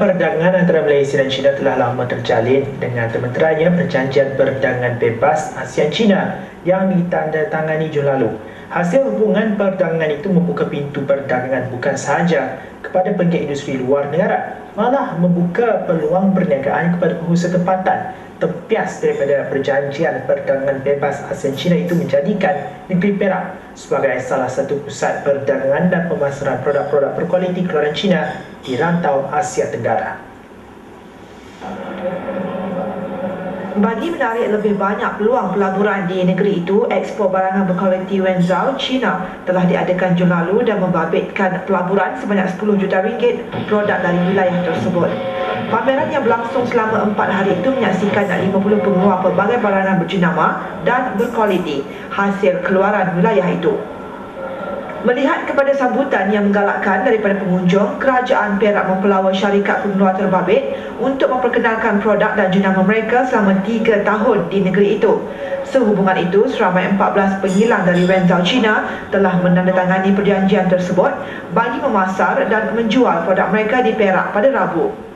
perdagangan antara Malaysia dan China telah lama terjalin dengan termeteranya Perjanjian Perdagangan Bebas ASEAN-China yang ditandatangani Jun lalu. Hasil hubungan perdagangan itu membuka pintu perdagangan bukan sahaja kepada penggiat industri luar negara, malah membuka peluang perniagaan kepada pengusaha tempatan. Tempias daripada Perjanjian Perdagangan Bebas ASEAN-China itu menjadikan negeri Perak sebagai salah satu pusat perdagangan dan pemasaran produk-produk berkualiti keluaran China di rantau Asia Tenggara. Bagi menarik lebih banyak peluang pelaburan di negeri itu, Expo Barangan Berkualiti Wenzhou, China telah diadakan Jun lalu dan membabitkan pelaburan sebanyak 10 juta ringgit produk dari wilayah tersebut. Pameran yang berlangsung selama 4 hari itu menyaksikan 50 pengeluar pelbagai barangan berjenama dan berkualiti hasil keluaran wilayah itu. Melihat kepada sambutan yang menggalakkan daripada pengunjung, Kerajaan Perak mempelawa syarikat pengeluar terbabit untuk memperkenalkan produk dan jenama mereka selama 3 tahun di negeri itu. Sehubungan itu, seramai 14 pengilang dari Wenzhou, China telah menandatangani perjanjian tersebut bagi memasar dan menjual produk mereka di Perak pada Rabu.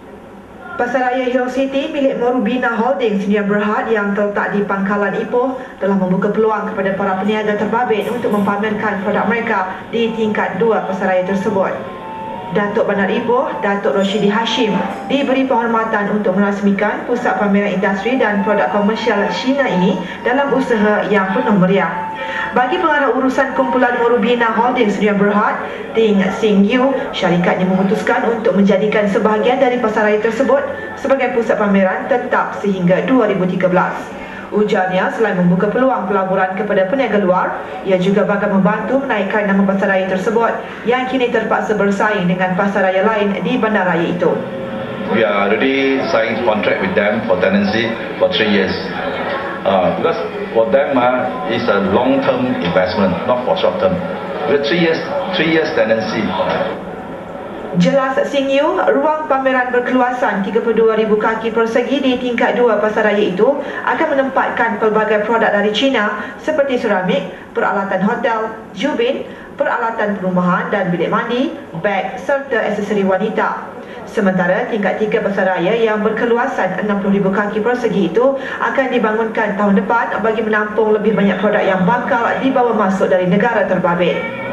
Pasaraya Hill City milik Morubina Holding Sdn Bhd yang terletak di Pangkalan Ipoh telah membuka peluang kepada para peniaga terbabit untuk mempamerkan produk mereka di tingkat 2 pasaraya tersebut. Datuk Bandar Ipoh, Datuk Roshidi Hashim, diberi penghormatan untuk merasmikan pusat pameran industri dan produk komersial China ini dalam usaha yang penuh meriah. Bagi pengarah urusan kumpulan Morubina Holding Sdn Bhd, Ting Sing Yu, syarikatnya memutuskan untuk menjadikan sebahagian dari pasaraya tersebut sebagai pusat pameran tetap sehingga 2013. Ujarnya, selain membuka peluang pelaburan kepada peniaga luar, ia juga bakal membantu menaikkan nama pasaraya tersebut yang kini terpaksa bersaing dengan pasaraya lain di bandaraya itu. We are already signed contract with them for tenancy for 3 years. Because for them it's a long-term investment, not for short-term. With 3 years tenancy. Jelas Sing Yu, ruang pameran berkeluasan 32,000 kaki persegi di tingkat 2 pasaraya itu akan menempatkan pelbagai produk dari China seperti seramik, peralatan hotel, jubin, peralatan perumahan dan bilik mandi, beg serta aksesori wanita. Sementara tingkat 3 pasaraya yang berkeluasan 60,000 kaki persegi itu akan dibangunkan tahun depan bagi menampung lebih banyak produk yang bakal dibawa masuk dari negara terbabit.